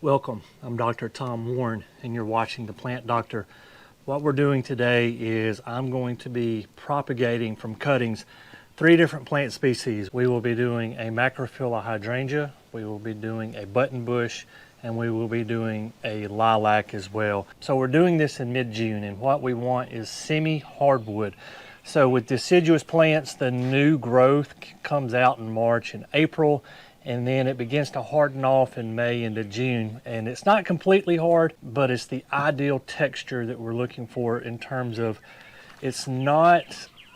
Welcome, I'm Dr. Tom Warren and you're watching The Plant Doctor. What we're doing today is I'm going to be propagating from cuttings 3 different plant species. We will be doing a macrophylla hydrangea, we will be doing a button bush, and we will be doing a lilac as well. So we're doing this in mid-June, and what we want is semi-hardwood. So with deciduous plants, the new growth comes out in March and April, and then it begins to harden off in May into June. And it's not completely hard, but it's the ideal texture that we're looking for in terms of it's not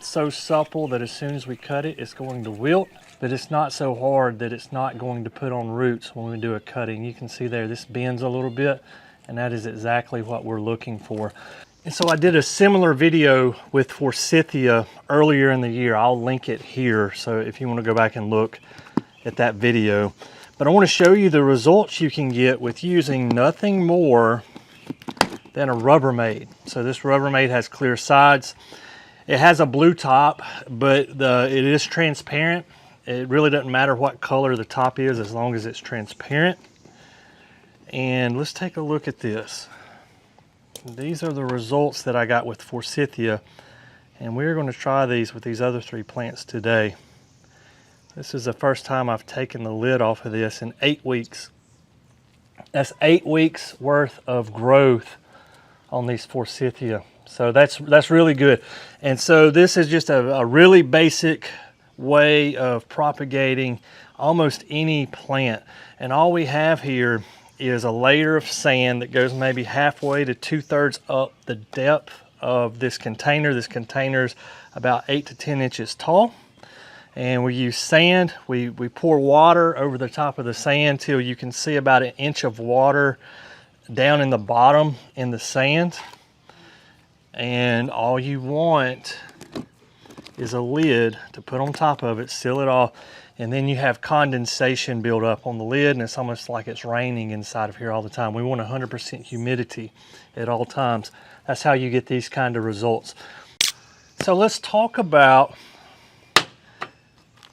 so supple that as soon as we cut it, it's going to wilt, but it's not so hard that it's not going to put on roots when we do a cutting. You can see there, this bends a little bit, and that is exactly what we're looking for. And so I did a similar video with Forsythia earlier in the year. I'll link it here, so if you want to go back and look at that video. But I want to show you the results you can get with using nothing more than a Rubbermaid. So this Rubbermaid has clear sides. It has a blue top, but it is transparent. It really doesn't matter what color the top is as long as it's transparent. And let's take a look at this. These are the results that I got with Forsythia, and we're going to try these with these other 3 plants today. This is the first time I've taken the lid off of this in 8 weeks. That's 8 weeks worth of growth on these Forsythia. So that's really good. And so this is just a really basic way of propagating almost any plant. And all we have here is a layer of sand that goes maybe halfway to 2/3 up the depth of this container. This container's about 8 to 10 inches tall. And we use sand. We pour water over the top of the sand till you can see about 1 inch of water down in the bottom in the sand. And all you want is a lid to put on top of it, seal it off, and then you have condensation build up on the lid, and it's almost like it's raining inside of here all the time. We want 100% humidity at all times. That's how you get these kind of results. So let's talk about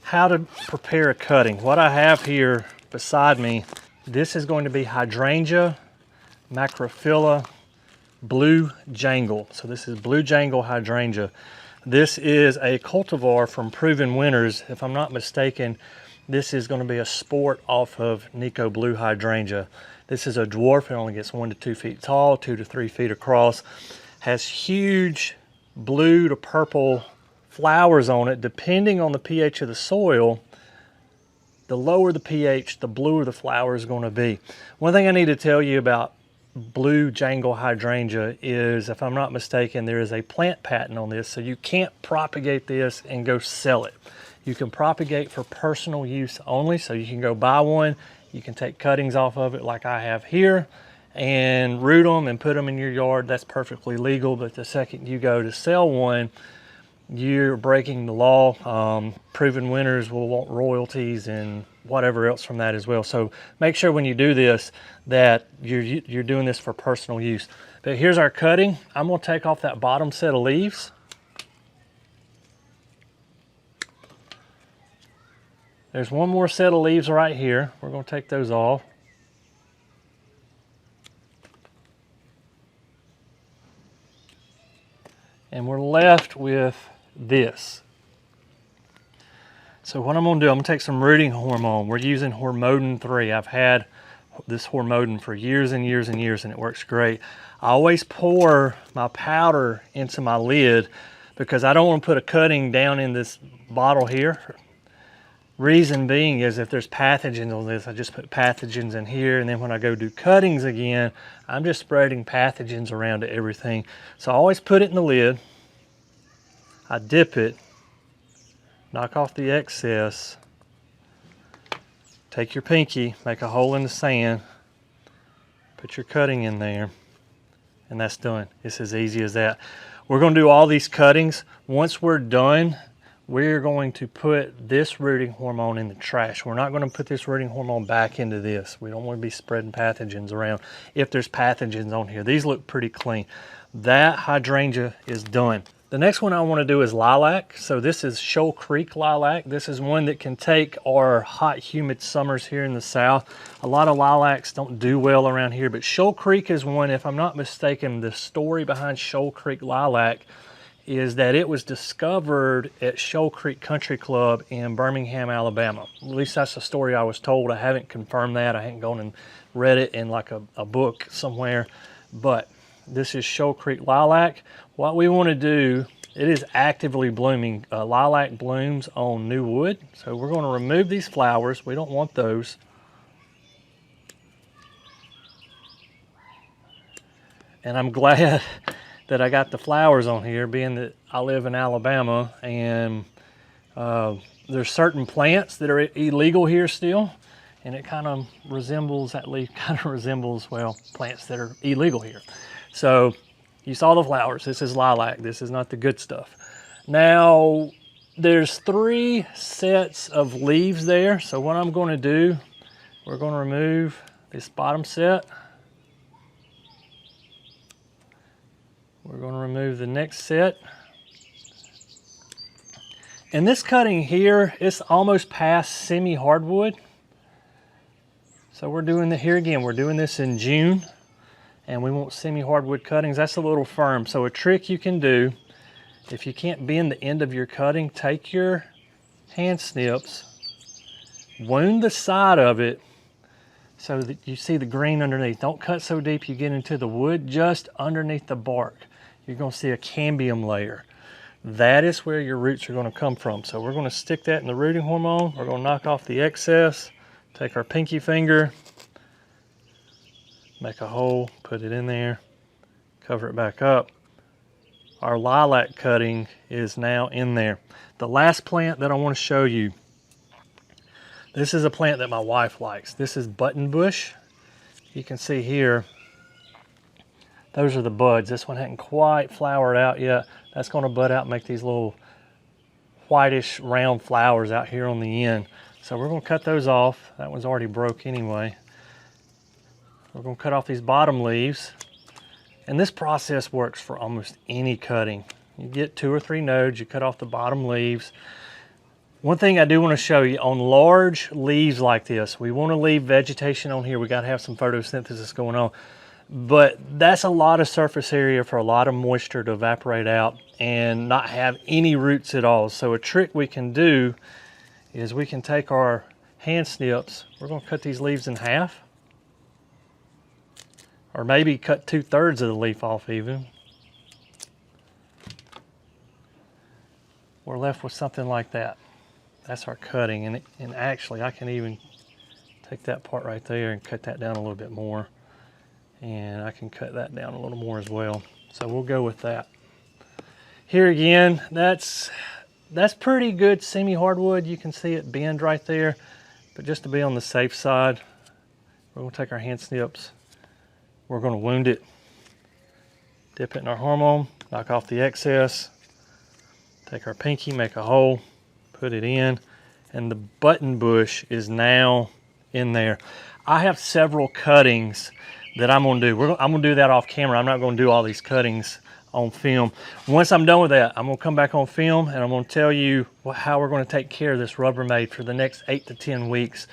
how to prepare a cutting. What I have here beside me, this is going to be Hydrangea, macrophylla, blue jangle. So this is blue jangle hydrangea. This is a cultivar from Proven Winners. If I'm not mistaken, this is going to be a sport off of Nico blue hydrangea. This is a dwarf. It only gets 1 to 2 feet tall, 2 to 3 feet across. Has huge blue to purple flowers on it. Depending on the pH of the soil, the lower the pH, the bluer the flower is going to be. One thing I need to tell you about blue jangle hydrangea is, if I'm not mistaken, there is a plant patent on this, so you can't propagate this and go sell it. You can propagate for personal use only, so you can go buy one, you can take cuttings off of it like I have here and root them and put them in your yard. That's perfectly legal, but the second you go to sell one, you're breaking the law. Proven Winners will want royalties and whatever else from that as well. So make sure when you do this that you're doing this for personal use. But here's our cutting. I'm going to take off that bottom set of leaves. There's one more set of leaves right here. We're going to take those off. And we're left with this. So what I'm going to do, I'm going to take some rooting hormone. We're using Hormodin 3. I've had this Hormodin for years and years and years, and it works great. I always pour my powder into my lid because I don't want to put a cutting down in this bottle here. Reason being is if there's pathogens on this, I just put pathogens in here, and then when I go do cuttings again, I'm just spreading pathogens around to everything. So I always put it in the lid. I dip it, knock off the excess, take your pinky, make a hole in the sand, put your cutting in there, and that's done. It's as easy as that. We're going to do all these cuttings. Once we're done, we're going to put this rooting hormone in the trash. We're not going to put this rooting hormone back into this. We don't want to be spreading pathogens around if there's pathogens on here. These look pretty clean. That hydrangea is done. The next one I want to do is lilac. So this is Shoal Creek lilac. This is one that can take our hot, humid summers here in the South. A lot of lilacs don't do well around here, but Shoal Creek is one, if I'm not mistaken. The story behind Shoal Creek lilac is that it was discovered at Shoal Creek Country Club in Birmingham, Alabama. At least that's the story I was told. I haven't confirmed that. I haven't gone and read it in like a book somewhere, but this is Shoal Creek lilac. What we want to do, it is actively blooming. Lilac blooms on new wood. So we're going to remove these flowers. We don't want those. And I'm glad that I got the flowers on here, being that I live in Alabama, and there's certain plants that are illegal here still, and it kind of resembles, that leaf kind of resembles, well, plants that are illegal here. So you saw the flowers. This is lilac. This is not the good stuff. Now, there's 3 sets of leaves there. So what I'm going to do, we're going to remove this bottom set. We're going to remove the next set. And this cutting here, it's almost past semi-hardwood. So we're doing it here again. We're doing this in June, and we want semi-hardwood cuttings. That's a little firm. So a trick you can do, if you can't bend the end of your cutting, take your hand snips, wound the side of it so that you see the green underneath. Don't cut so deep you get into the wood, just underneath the bark. You're going to see a cambium layer. That is where your roots are going to come from. So we're going to stick that in the rooting hormone. We're going to knock off the excess, take our pinky finger, make a hole, put it in there, cover it back up. Our lilac cutting is now in there. The last plant that I want to show you, this is a plant that my wife likes. This is buttonbush. You can see here, those are the buds. This one hadn't quite flowered out yet. That's going to bud out and make these little whitish round flowers out here on the end. So we're going to cut those off. That one's already broke anyway. We're going to cut off these bottom leaves. And this process works for almost any cutting. You get 2 or 3 nodes, you cut off the bottom leaves. One thing I do want to show you, on large leaves like this, we want to leave vegetation on here. We got to have some photosynthesis going on. But that's a lot of surface area for a lot of moisture to evaporate out and not have any roots at all. So a trick we can do is we can take our hand snips. We're going to cut these leaves in half, or maybe cut 2/3 of the leaf off even. We're left with something like that. That's our cutting, and actually I can even take that part right there and cut that down a little bit more. And I can cut that down a little more as well. So we'll go with that. Here again, that's pretty good semi-hardwood. You can see it bend right there. But just to be on the safe side, we're going to take our hand snips. We're going to wound it. Dip it in our hormone, knock off the excess. Take our pinky, make a hole, put it in. And the button bush is now in there. I have several cuttings that I'm going to do. I'm going to do that off camera. I'm not going to do all these cuttings on film. Once I'm done with that, I'm going to come back on film and I'm going to tell you how we're going to take care of this Rubbermaid for the next 8 to 10 weeks.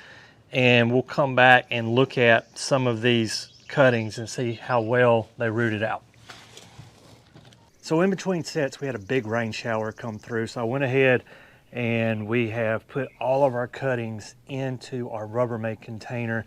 And we'll come back and look at some of these cuttings and see how well they rooted out. So in between sets, we had a big rain shower come through. So I went ahead and we have put all of our cuttings into our Rubbermaid container.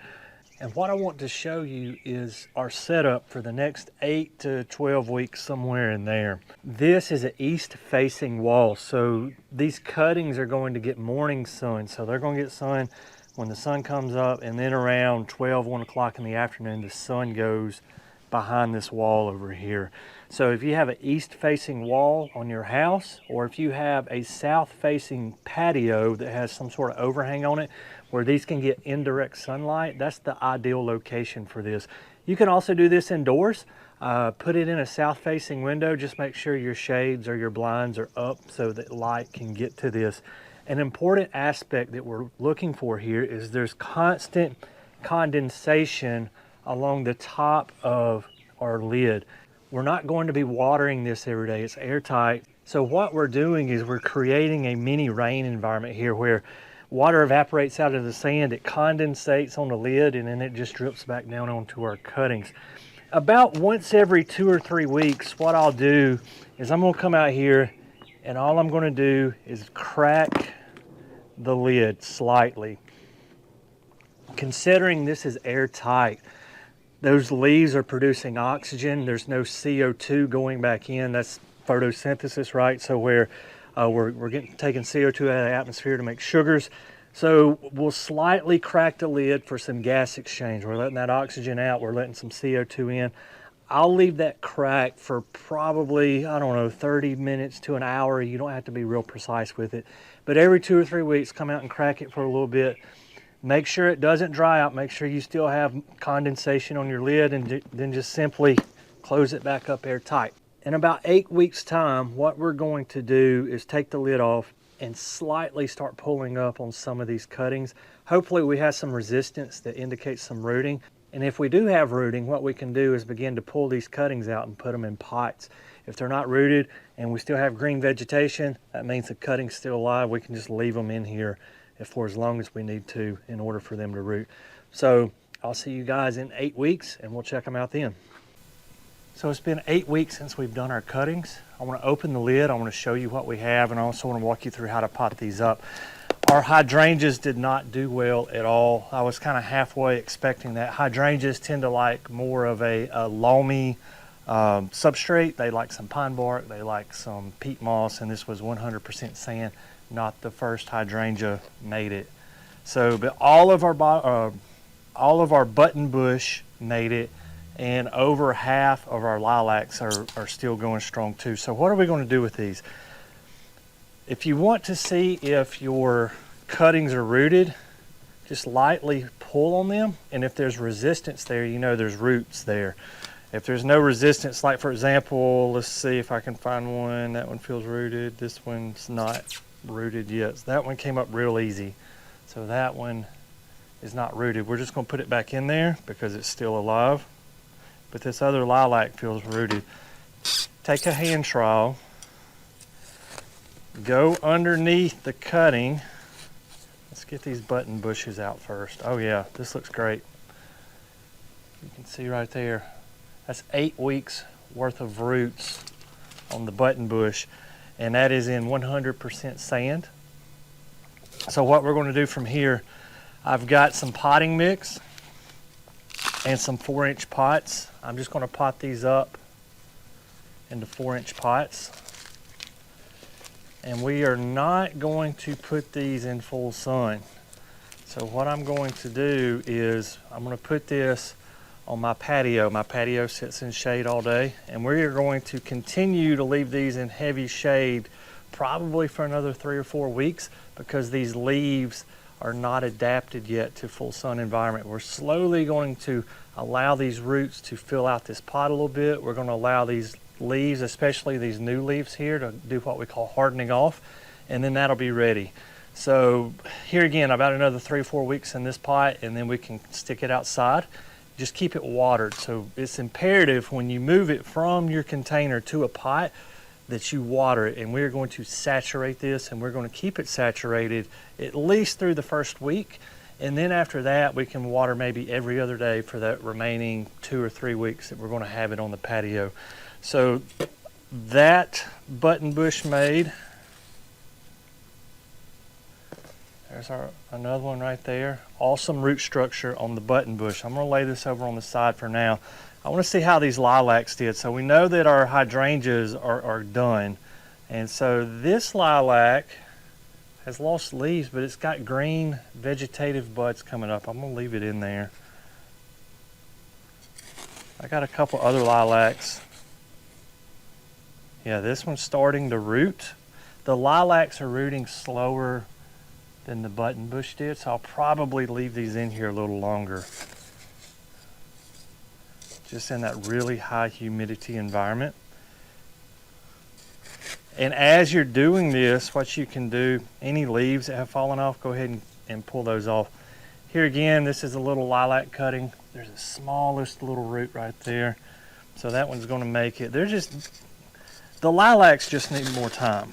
And what I want to show you is our setup for the next 8 to 12 weeks, somewhere in there. This is an east-facing wall, so these cuttings are going to get morning sun. So they're going to get sun when the sun comes up, and then around 12, 1 o'clock in the afternoon, the sun goes behind this wall over here. So if you have an east-facing wall on your house, or if you have a south-facing patio that has some sort of overhang on it, where these can get indirect sunlight, that's the ideal location for this. You can also do this indoors. Put it in a south-facing window. Just make sure your shades or your blinds are up so that light can get to this. An important aspect that we're looking for here is there's constant condensation along the top of our lid. We're not going to be watering this every day. It's airtight. So what we're doing is we're creating a mini rain environment here where water evaporates out of the sand, it condensates on the lid, and then it just drips back down onto our cuttings. About once every 2 or 3 weeks, what I'll do is I'm gonna come out here and all I'm gonna do is crack the lid slightly. Considering this is airtight, those leaves are producing oxygen. There's no CO2 going back in. That's photosynthesis, right? So we're taking CO2 out of the atmosphere to make sugars. So we'll slightly crack the lid for some gas exchange. We're letting that oxygen out. We're letting some CO2 in. I'll leave that cracked for probably, I don't know, 30 minutes to an hour. You don't have to be real precise with it. But every 2 or 3 weeks, come out and crack it for a little bit. Make sure it doesn't dry out. Make sure you still have condensation on your lid, and then just simply close it back up airtight. In about 8 weeks time, what we're going to do is take the lid off and slightly start pulling up on some of these cuttings. Hopefully we have some resistance that indicates some rooting. And if we do have rooting, what we can do is begin to pull these cuttings out and put them in pots. If they're not rooted and we still have green vegetation, that means the cutting's still alive. We can just leave them in here for as long as we need to in order for them to root. So I'll see you guys in 8 weeks and we'll check them out then. So it's been 8 weeks since we've done our cuttings. I want to open the lid. I want to show you what we have, and I also want to walk you through how to pot these up. Our hydrangeas did not do well at all. I was kind of halfway expecting that. Hydrangeas tend to like more of a loamy substrate. They like some pine bark, they like some peat moss, and this was 100% sand. Not the first hydrangea made it. So, but all of our button bush made it, and over half of our lilacs are still going strong too. So what are we going to do with these? If you want to see if your cuttings are rooted, just lightly pull on them, and if there's resistance there, you know there's roots there. If there's no resistance, like for example, let's see if I can find one. That one feels rooted. This one's not rooted yet. So that one came up real easy. So that one is not rooted. We're just going to put it back in there because it's still alive. But this other lilac feels rooted. Take a hand trowel, go underneath the cutting. Let's get these button bushes out first. Oh yeah, this looks great. You can see right there. That's 8 weeks worth of roots on the button bush, and that is in 100% sand. So what we're going to do from here, I've got some potting mix and some 4-inch pots. I'm just going to pot these up into 4-inch pots. And we are not going to put these in full sun. So what I'm going to do is I'm going to put this on my patio. My patio sits in shade all day, and we are going to continue to leave these in heavy shade probably for another 3 or 4 weeks because these leaves are not adapted yet to full sun environment. We're slowly going to allow these roots to fill out this pot a little bit. We're going to allow these leaves, especially these new leaves here, to do what we call hardening off, and then that'll be ready. So here again, about another 3 or 4 weeks in this pot, and then we can stick it outside. Just keep it watered. So it's imperative when you move it from your container to a pot that you water it, and we're going to saturate this, and we're going to keep it saturated at least through the first week, and then after that we can water maybe every other day for that remaining 2 or 3 weeks that we're going to have it on the patio. So that button bush made. There's another one right there. Awesome root structure on the button bush. I'm going to lay this over on the side for now. I want to see how these lilacs did. So we know that our hydrangeas are done. And so this lilac has lost leaves, but it's got green vegetative buds coming up. I'm going to leave it in there. I got a couple other lilacs. Yeah, this one's starting to root. The lilacs are rooting slower than the button bush did, so I'll probably leave these in here a little longer. Just in that really high humidity environment. And as you're doing this, what you can do, any leaves that have fallen off, go ahead and pull those off. Here again, this is a little lilac cutting. There's the smallest little root right there. So that one's going to make it. The The lilacs just need more time.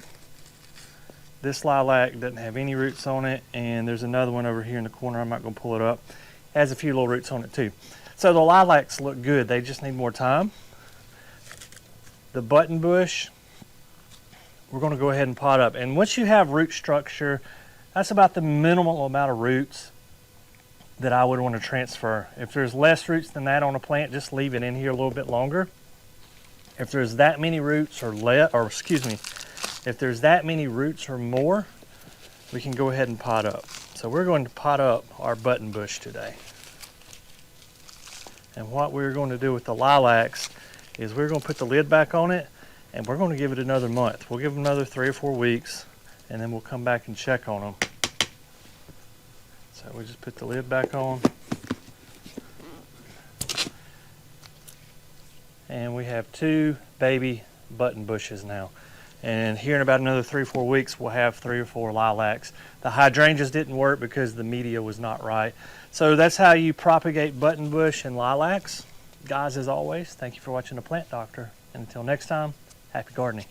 This lilac doesn't have any roots on it, and there's another one over here in the corner. I'm not going to pull it up. It has a few little roots on it too. So the lilacs look good. They just need more time. The button bush, we're going to go ahead and pot up. And once you have root structure, that's about the minimal amount of roots that I would want to transfer. If there's less roots than that on a plant, just leave it in here a little bit longer. If there's that many roots if there's that many roots or more, we can go ahead and pot up. So we're going to pot up our button bush today. And what we're going to do with the lilacs is we're going to put the lid back on it, and we're going to give it another month. We'll give them another 3 or 4 weeks, and then we'll come back and check on them. So we just put the lid back on. And we have 2 baby button bushes now. And here in about another 3 or 4 weeks, we'll have 3 or 4 lilacs. The hydrangeas didn't work because the media was not right. So that's how you propagate button bush and lilacs. Guys, as always, thank you for watching The Plant Doctor. And until next time, happy gardening.